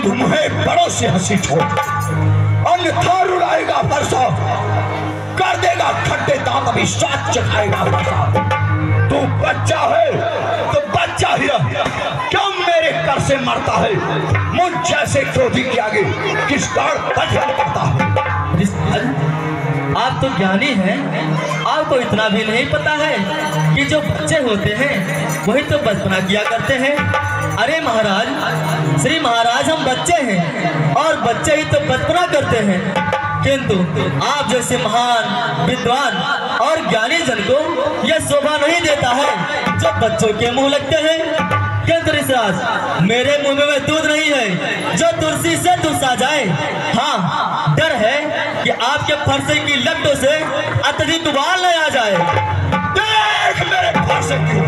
तुम्हें बड़ों से हंसी छोड़, अन्यथा रुलाएगा फरसा, कर देगा खट्टे दांत भी साथ चखाएगा फरसा। तू बच्चा है तो बच्चा ही रह, क्यों मेरे कर से मरता है? मुझ जैसे क्रोधी के आगे किस गाड़ बचन करता है? आप तो ज्ञानी हैं, आपको इतना भी नहीं पता है कि जो बच्चे होते हैं वही तो बचपना किया करते हैं। अरे महाराज, श्री महाराज, हम बच्चे हैं और बच्चे ही तो बचपना करते हैं, किंतु आप जैसे महान विद्वान और ज्ञानी जन को यह शोभा नहीं देता है जो बच्चों के मुंह लगते हैं। किंतु ऋषिराज, मेरे मुंह में दूध नहीं है जो तुलसी से दूसा जाए। हाँ, डर है कि आपके फरसे की लट्टों से अत्यधिक उबाल न आ जाए। देख मेरे फरसे की,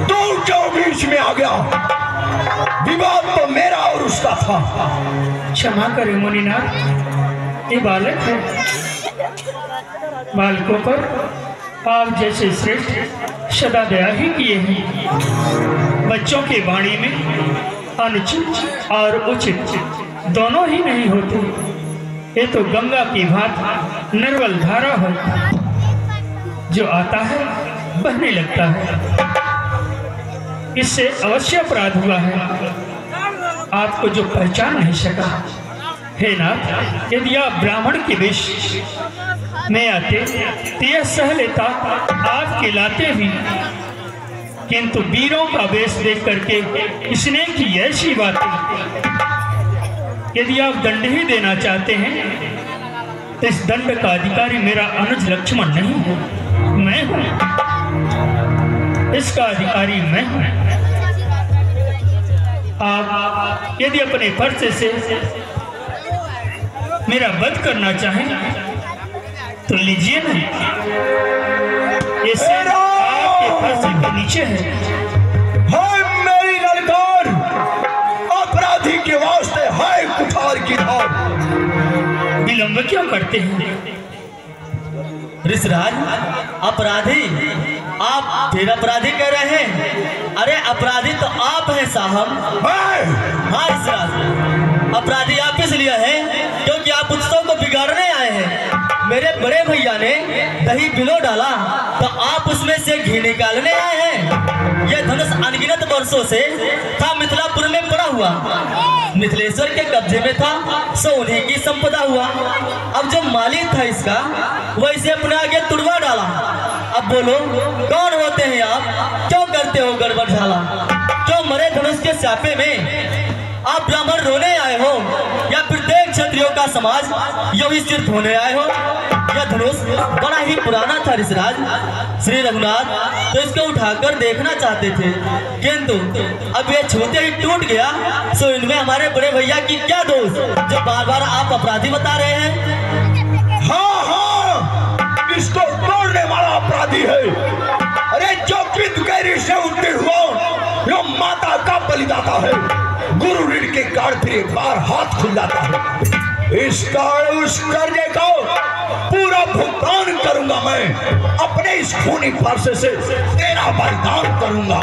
तू क्यों बीच में आ गया? विवाद तो मेरा और उसका था। क्षमा करें मुनिनाथ, ये बालक है। बालकों पर आप जैसे श्रेष्ठ सदा दया ही किए हैं। बच्चों के वाणी में अनुचित और उचित दोनों ही नहीं होते। ये तो गंगा की भांति निर्मल धारा है, जो आता है बहने लगता है। इससे अवश्य अपराध हुआ है, आपको जो पहचान नहीं सका। हे नाथ, यदि आप ब्राह्मण के वेश में आते तो यह सह लेता, आप खिलाते भी, किंतु वीरों का वेश देख करके इसने की ऐसी बातें। यदि आप दंड ही देना चाहते हैं तो इस दंड का अधिकारी मेरा अनुज लक्ष्मण नहीं है, मैं हूं। इसका अधिकारी मैं हूं। आप यदि अपने फरसे से मेरा वध करना चाहें तो लीजिए नहीं, ये आपके फरसे के नीचे है। मेरी ललकार अपराधी के वास्ते है कुठार की धार। विलंब क्यों करते हैं? ऋषिराज, अपराधी आप फिर अपराधी कह रहे हैं? अरे अपराधी तो आप हैं साहब। हाँ ऋषिराज, अपराधी आप इसलिए हैं क्योंकि आप उत्सव को बिगाड़ने आए हैं। मेरे बड़े भैया ने दही बिलो डाला तो आप उसमें से घी निकालने आए हैं। यह धनुष अनगिनत वर्षों से था मिथिलापुर में पड़ा हुआ, मिथिलेश्वर के कब्जे में था, सो उन्हीं की संपदा हुआ। अब जो मालिक था इसका वैसे अपने आगे तुड़वा डाला। अब बोलो, कौन होते हैं आप? क्यों करते हो गड़बड़ झाला? क्यों मरे धनुष के स्यापे में आप ब्राह्मण रोने आए हो, या फिर देव क्षत्रियों का समाज यो स्थिर होने आए हो? यह धनुष बड़ा ही पुराना था ऋषिराज। श्री रघुनाथ तो इसको उठाकर देखना चाहते थे, किंतु अब ये छूते ही टूट गया। सो इनमें हमारे बड़े भैया की क्या दोष जो बार बार आप अपराधी बता रहे हैं? हाँ हाँ, इसको तोड़ने वाला अपराधी है। अरे जो विद गैरी से उत्तीर्ण हुआ, यो माता का बलिदाता है। गुरु ऋण के कारण फिर एक बार हाथ खुल जाता है। इस कारण उस कर्जे को पूरा भुगतान करूंगा मैं, अपने इस खूनी फरसे से तेरा बलिदान करूंगा।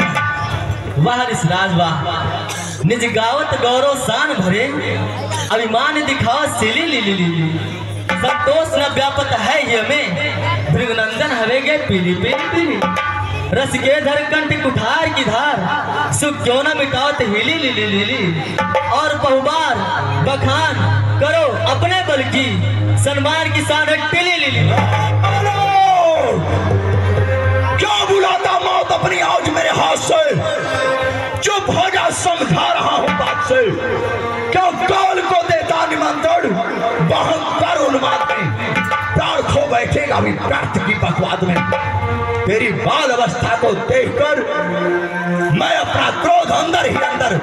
वाह ऋषिराज वाह, निज गावत गौरव शान भरे, अभिमान दिखावा सिली ली ली, संतोष न व्यापत है ये में, भृगनंदन हवेगे पीली पीली पीली, रस के धर कंठ कुठार की धार, सुख क्यों न मिटावत हिली ली ली ली, और बहुबार बखान करो अपने बल की, सन्मान की शान टिली ली ली। क्या बुलाता मौत अपनी आज मेरे हाथ से? चुप हो जा, समझा रहा हूं बात से। क्या काल को देता निमंत्रण, बहत्तर उन्माद में प्राण खो बैठेगा भी प्रार्थ की बकवाद में। तेरी बाल अवस्था को देखकर मैं अपना क्रोध अंदर ही अंदर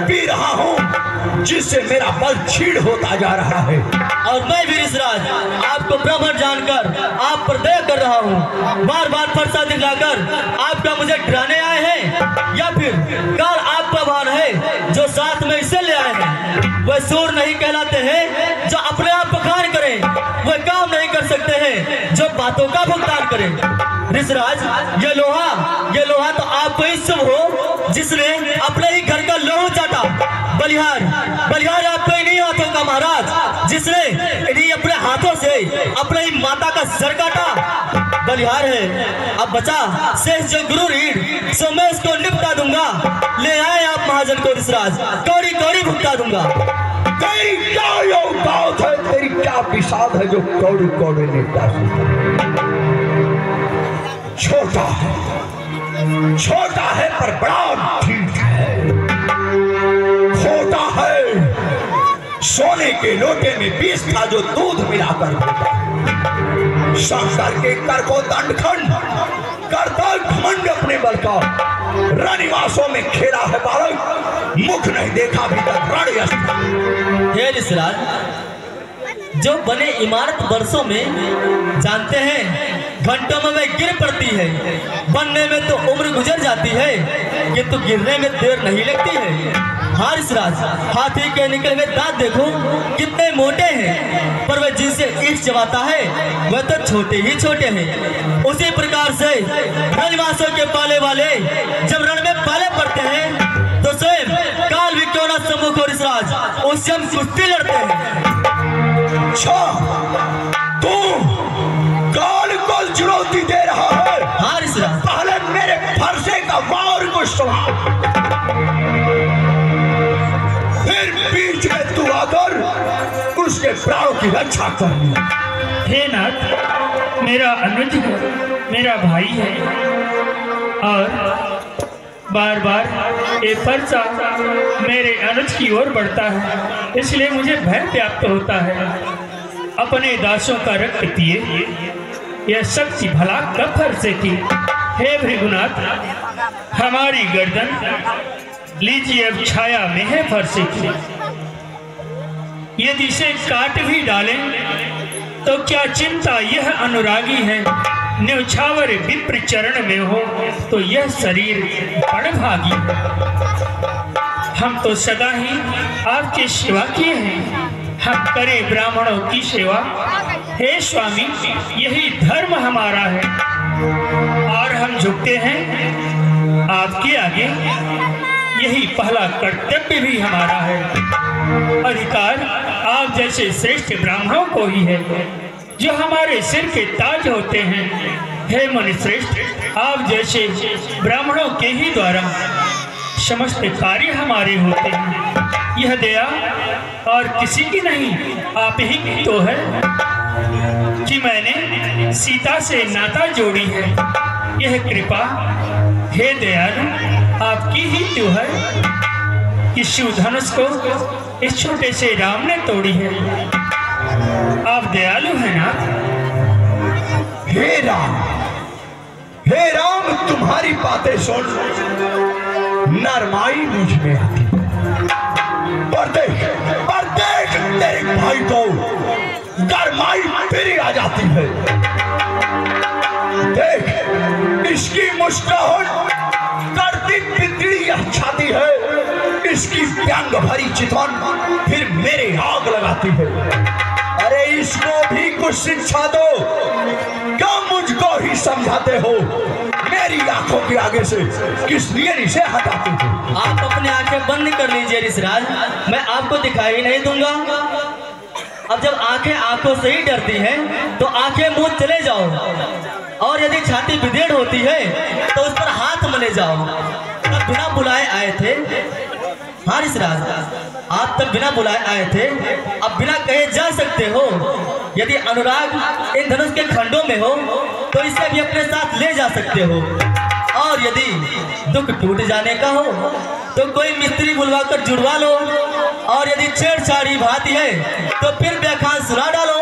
पी रहा हूं, जिससे मेरा बल छीड़ होता जा रहा है। और मैं भी ऋषिराज आपको ब्राह्मण जानकर आप पर दया कर रहा हूँ। बार बार फरसा दिखलाकर आपका मुझे डराने आए हैं, या फिर काल आपका भान है जो साथ में इसे ले आए हैं। वह सूर नहीं कहलाते हैं जो अपने आप बखान करें, वह काम नहीं कर सकते हैं जो बातों का भुगतान करें। ऋषिराज, ये लोहा तो आपको ही शुभ हो जिसने अपने ही घर का बलिहार बलिहार आप कोई नहीं हाथों का महाराज जिसने इन्हीं अपने हाथों से अपने ही माता का सर काटा। बलिहार है अब बचा शेष जो गुरु रीढ़ सो मैं उसको निपटा दूंगा। ले आए आप महाजन को ऋषराज, कौड़ी कौड़ी भुगता दूंगा। तेरी क्या औकात है, तेरी क्या विशाद है जो कौड़ी कौड़ी निपटा सकता। छोटा है पर बड़ा ठीक है। खोटा है सोने के लोटे में बीस था जो दूध मिलाकर देता। शंकर के कर को दंडखंड करता घमंड अपने बल का। रनिवासों में खेला है बालक, मुख नहीं देखा अभी तक रण। हे ऋषराज, जो बने इमारत वर्षों में जानते हैं घंटों में वह गिर पड़ती है। बनने में तो उम्र गुजर जाती है किंतु गिरने में देर नहीं लगती है। हाँ ऋषराज, हाथी के निकले हुए दांत देखो कितने मोटे हैं, पर वह जिनसे ईंट चबाता है वह तो छोटे ही छोटे हैं। उसी प्रकार से रणवासों के पाले वाले जब रण में पाले पड़ते हैं तो स्वयं काल भी क्यों न सम्मुख हो ऋषराज उससे हम कुश्ती लड़ते हैं। अच्छा, तू काल को चुनौती दे रहा है? हाँ ऋषराज। पहले मेरे फरसे का वार को सुना, फिर बीच में तू आकर उसके प्राणों की रक्षा करनी। हे नाथ, मेरा अनुज है, मेरा भाई है और बार बार ये परचा मेरे अनुज की ओर बढ़ता है, इसलिए मुझे भय व्याप्त होता है। अपने दासों का रक्त पिए यह शक्ति भला कब फरसे की। हे भृगुनाथ, हमारी गर्दन लीजिए अब छाया में है फरसे की। यदि इसे काट भी डालें तो क्या चिंता, यह अनुरागी है। न्यौछावर विप्र चरण में हो तो यह शरीर बड़ भागी। हम तो सदा ही आपकी सेवा किए हैं, हम करें ब्राह्मणों की सेवा। हे स्वामी, यही धर्म हमारा है और हम झुकते हैं आपके आगे। यही पहला कर्तव्य भी हमारा है। अधिकार आप जैसे श्रेष्ठ ब्राह्मणों को ही है जो हमारे सिर के ताज होते हैं। हे मुनि श्रेष्ठ, आप जैसे ब्राह्मणों के ही द्वारा समस्त कार्य हमारे होते हैं। यह दया और किसी की नहीं, आप ही की तो है कि मैंने सीता से नाता जोड़ी है। यह कृपा हे दयालु आपकी ही तो है कि शिव धनुष को इस छोटे से राम ने तोड़ी है। आप दयालु हैं ना? हे राम, तुम्हारी बातें सुन नरमाई मुझ में आती। पर देख तेरे भाई को गरमाई फिर आ जाती है। देख इसकी मुस्कुराहट करती पितड़ी छाती है, इसकी व्यंग भरी चितवन फिर मेरे आग लगाती है। अरे इसको भी कुछ शिक्षा दो, क्या मुझको ही समझाते हो? मेरी आंखों के आगे से किस लिए इसे हटाते हो? आप अपने आंखें बंद कर लीजिए ऋषराज, मैं आपको दिखाई नहीं दूंगा। अब जब आंखें आंखों से ही डरती हैं तो आंखें मुंह चले जाओ, और यदि छाती विदेड़ होती है तो उस पर हाथ मले जाओ। तब बिना बुलाए आए थे। हाँ ऋषराज, आप तब बिना बुलाए आए थे, अब बिना कहे जा सकते हो। यदि अनुराग इन धनुष के खंडों में हो तो इसे भी अपने साथ ले जा सकते हो, और यदि दुख टूट जाने का हो तो कोई मिस्त्री बुलवाकर जुड़वा लो, और यदि छेड़छाड़ी भाती है तो फिर व्याख्यान सुना डालो।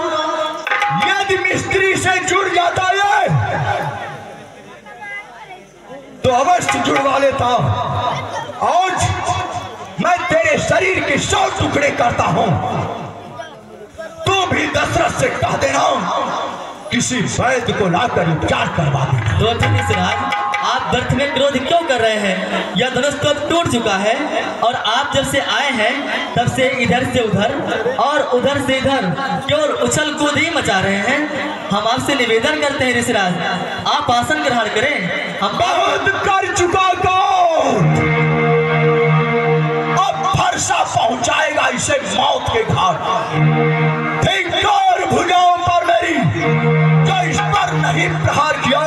यदि मिस्त्री से जुड़ जाता है तो अवश्य जुड़वा लेता। आज मैं तेरे शरीर के 100 टुकड़े करता हूं, तू भी दशरथ से कह देना किसी वैद्य को लाकर उपचार करवा देना। तो ऋषराज, आप व्यर्थ में क्रोध क्यों कर रहे हैं? यह धनुष तो अब टूट चुका है, और आप जब से आए हैं तब से इधर से उधर और उधर से इधर केवल उछल कूद ही मचा रहे हैं। हम आपसे निवेदन करते हैं ऋषराज, आप आसन ग्रहण करें। हम बहुत कर चुका, अब फरसा से मौत के घाट। धिक्कार भुजाओं पर मेरी, जो इस पर नहीं प्रहार किया,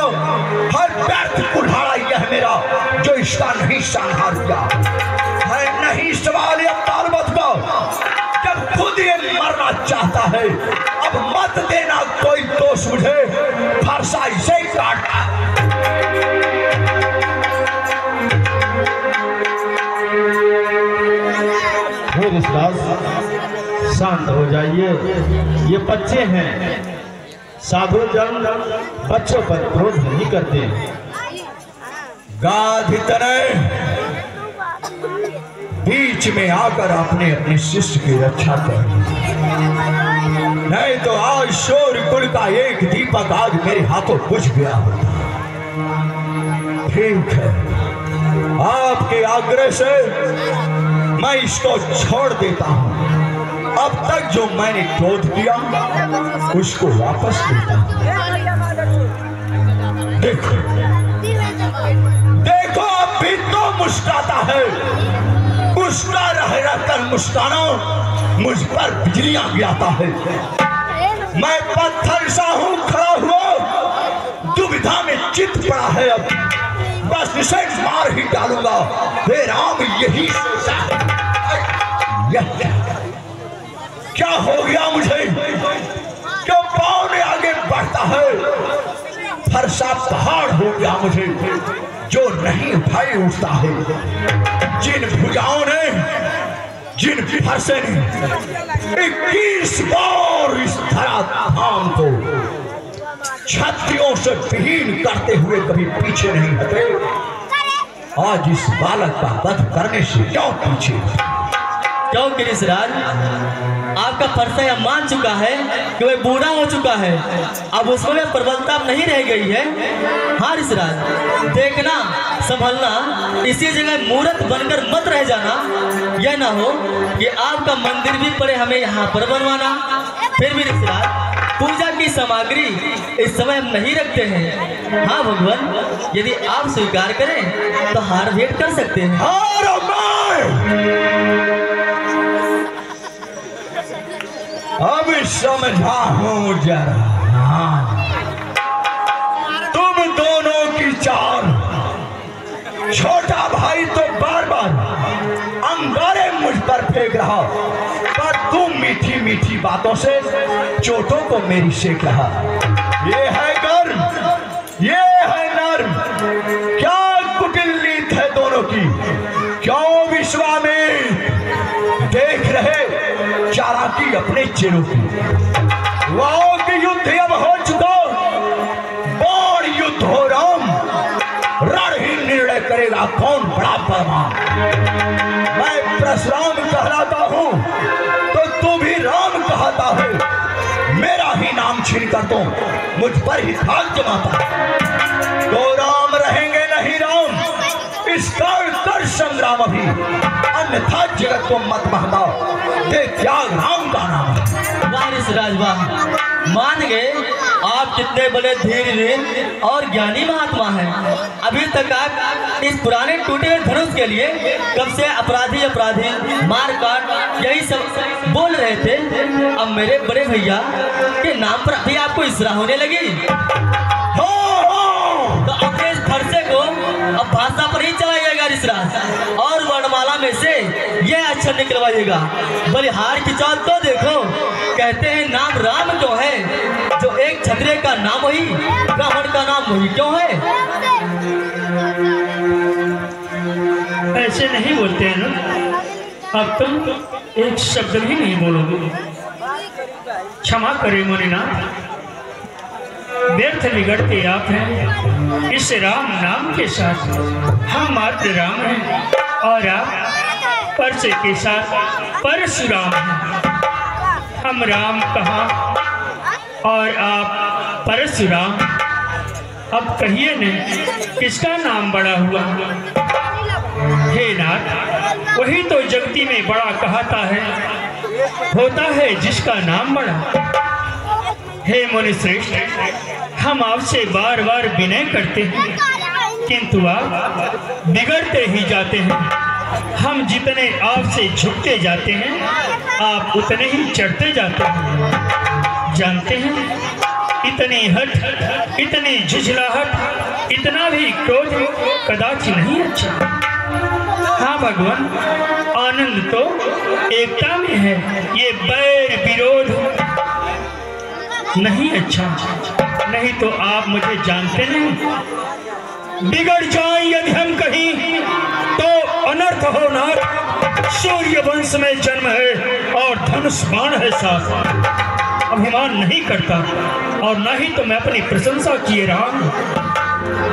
हर व्यर्थ कुल्हाड़ा यह मेरा, जो इसका नहीं संहार किया। है नहीं सवाल ये तालबत का, जब खुद ये मरना चाहता है, अब मत देना कोई दोष मुझे, फरसा इसे काटा। शांत हो जाइए, ये बच्चे हैं। साधु जन बच्चों पर क्रोध नहीं करते। गाधितने बीच में आकर अपने अपने शिष्य की रक्षा कर, नहीं तो आज शोर कुल का एक दीपक आज मेरे हाथों बुझ गया होता। ठीक है, आपके आग्रह से मैं इसको छोड़ देता हूं। अब तक जो मैंने क्रोध किया उसको वापस देता हूं। देखो देखो, अब भी तो मुस्कुराता है। मुस्कुरा रहकर मुस्कुराना मुझ पर बिजलियां गिराता है। मैं पत्थर सा हूं खड़ा हुआ, दुविधा में चित पड़ा है। अब बस इसे मार ही डालूंगा। हे राम, यही सोचा है। क्या हो गया मुझे, क्यों पाँव में आगे बढ़ता है? फरसा पहाड़ हो गया मुझे, जो नहीं भाई उठता है। जिन भुजाओं ने, जिन फरसे ने 21 बार इस धराधाम को छत्रियों से विहीन करते हुए कभी पीछे नहीं हटे, आज इस बालक का वध करने से क्यों पीछे? क्यों गिरिशराज, आपका फरसा यह मान चुका है कि वह बूढ़ा हो चुका है, अब उसमें प्रबलता नहीं रह गई है। हाँ ऋषिराज, देखना संभलना, इसी जगह मूर्त बनकर मत रह जाना। यह ना हो कि आपका मंदिर भी पड़े हमें यहाँ पर बनवाना। फिर भी ऋषिराज, पूजा की सामग्री इस समय हम नहीं रखते हैं। हाँ भगवान, यदि आप स्वीकार करें तो हार भेंट कर सकते हैं। अब समझा हूं जरा, तुम दोनों की चाल। छोटा भाई तो बार बार अंगारे मुझ पर फेंक रहा, पर तुम मीठी मीठी बातों से चोटों को मेरी सेक रहा। ये है गर्म, ये है नर्म, क्या कुटिल है दोनों की। क्यों विश्वामित्र देख रहे चालाकी अपने चेलों की। वाओ कि युद्ध अब हो चुका, बाण युद्ध हो राम, रण ही निर्णय करेगा कौन बड़ा बलवान। मैं परशुराम कहलाता हूं तो तू भी राम कहता है। मेरा ही नाम छीन कर तो मुझ पर ही भाग जमाता है। तो राम रहेंगे नहीं राम, इसका कर संग्राम अभी, अन्यथा जगत को मत बहका दे त्याग राम का नाम। वाह ऋषिराज वाह, मान गए आप कितने बड़े धीर और ज्ञानी महात्मा हैं। अभी तक आप इस पुराने टूटे हुए धनुष के लिए कब से अपराधी अपराधी मार काट यही सब बोल रहे थे। अब मेरे बड़े भैया के नाम पर अभी आपको इसरा होने लगी। तो अपने इस फरसे को अब भाषा पर ही चलाइएगा ऋषिराज, और वर्णमाला में से यह अक्षर निकलवाइएगा। बलिहार की चाल तो देखो, कहते हैं नाम राम क्यों है, जो एक क्षत्रिय का नाम वही, ब्राह्मण का नाम वही क्यों है। ऐसे नहीं बोलते हैं ना, अब तुम एक शब्द भी नहीं बोलोगे। क्षमा करें मुनिनाथ, व्यर्थ बिगड़ते आप हैं। इस राम नाम के साथ हम मात्र राम हैं और आप परसे के साथ परशुराम हैं। हम राम कहाँ और आप परशुराम। अब कहिए न, किसका नाम बड़ा हुआ? हे नाथ, वही तो जगती में बड़ा कहता है, होता है जिसका नाम बड़ा। हे मुनिश्रेष्ठ, हम आपसे बार बार विनय करते हैं, किंतु आप बिगड़ते ही जाते हैं। हम जितने आपसे झुकते जाते हैं आप उतने ही चढ़ते जाते हैं। जानते हैं इतनी हट, इतनी झुझलाहट, इतना भी क्रोध कदाचित नहीं अच्छा। हाँ भगवान, आनंद तो एकता में है, ये बैर विरोध नहीं अच्छा। नहीं तो आप मुझे जानते नहीं। बिगड़ जाए यदि हम कहीं तो अनर्थ हो नाथ। सूर्य वंश में जन्म है और धनुष बाण है साथ। अभिमान नहीं करता और न ही तो मैं अपनी प्रशंसा किए रहा हूं।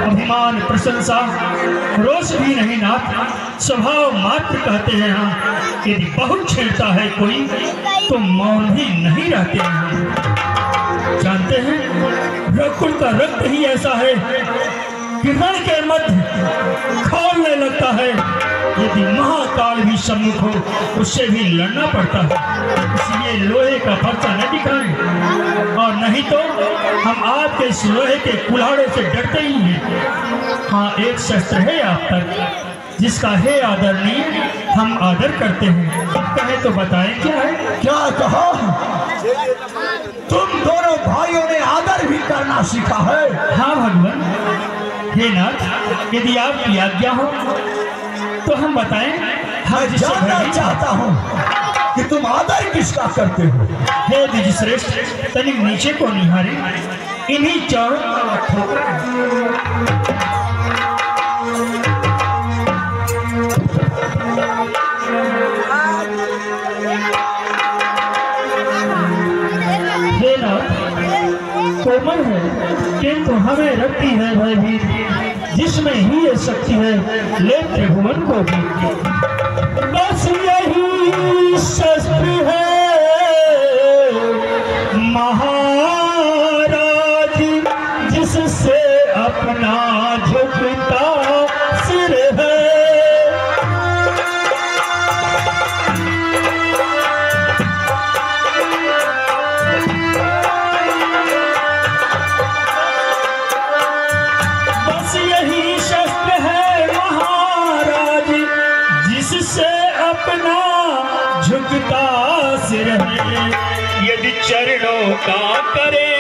अभिमान प्रशंसा रोष भी नहीं नाथ, स्वभाव मात्र कहते हैं हम। यदि बहुत छेड़ता है कोई तो मौन भी नहीं रहते हैं। जानते हैं रकुल का रक्त ही ऐसा है कि रण के मध्य खोलने लगता है। यदि महाकाल भी सम्मुख हो उससे भी लड़ना पड़ता है। इसलिए लोहे का पर्चा न दिखाएं और नहीं तो हम आपके इस लोहे के कुल्हाड़े से डरते ही हैं। हाँ, एक शस्त्र है आप तक जिसका है आदरणीय हम आदर करते हैं। कहे तो बताएं क्या है? क्या कहा? तुम दोनों भाइयों ने आदर भी करना सीखा है? हाँ भगवान। हे नाथ, यदि आपकी आज्ञा हो तो हम बताएं। मैं जानना चाहता हूँ कि तुम आदर किसका करते हो? हे द्विज श्रेष्ठ, तनिक नीचे को निहारे, इन्हीं चारों हे नाथ, कोमल है किंतु हमें रखती है भयभीत, जिसमें ही ये शक्ति है ले त्रिभुवन को भी। बस यही शस्त्र है महाराज, जिससे अपना झुकता सिर है। यदि चरणों का करे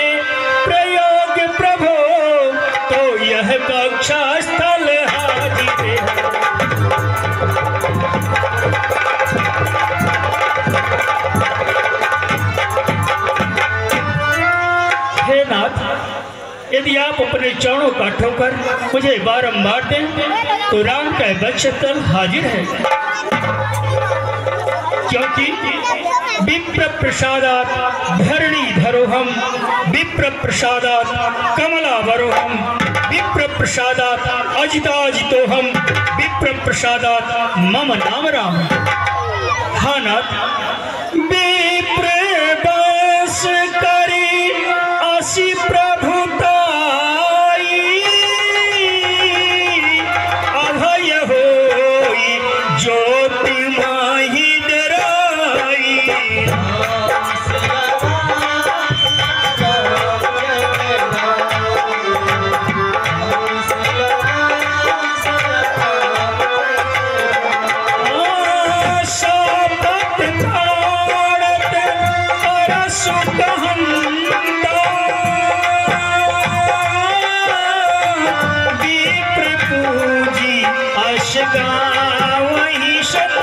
प्रयोग प्रभु तो यह कक्षा स्थल हाजिर है। नाथ, यदि आप अपने चरणों का ठोकर मुझे बारंबार दें तो राम का वक्षस्थल हाजिर है। क्योंकि विप्र प्रसादात धरणी धरोहम, विप्र प्रसादात कमला वरोहम, विप्र प्रसादात अजिताजितोहम, विप्र प्रसादात मम नाम राम। हाँ नाथ, विप्र बस करी असी प्रभुताई, अभय होई ज्योति माही वही शंता।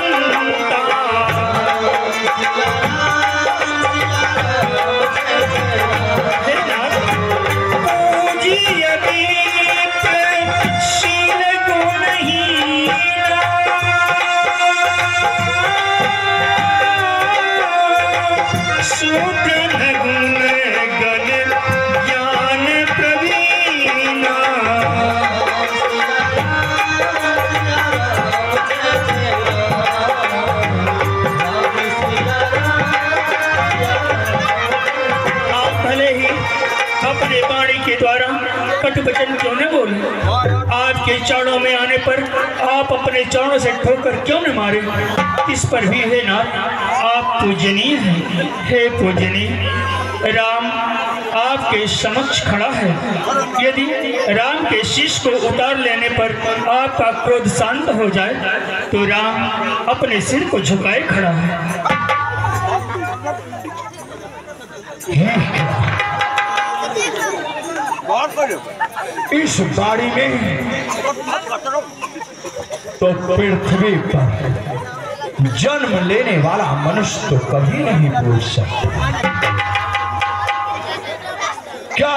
कटु वचन क्यों न बोले? आपके चरणों में आने पर आप अपने चरणों से ठोकर क्यों न मारे? इस पर भी है नाथ, आप पूजनीय हैं। हे पूजनीय राम, आपके समक्ष खड़ा है। यदि राम के शीश को उतार लेने पर आपका क्रोध शांत हो जाए तो राम अपने सिर को झुकाए खड़ा है। इस बाड़ी में तो पृथ्वी पर जन्म लेने वाला मनुष्य तो कभी नहीं बोल सकता। क्या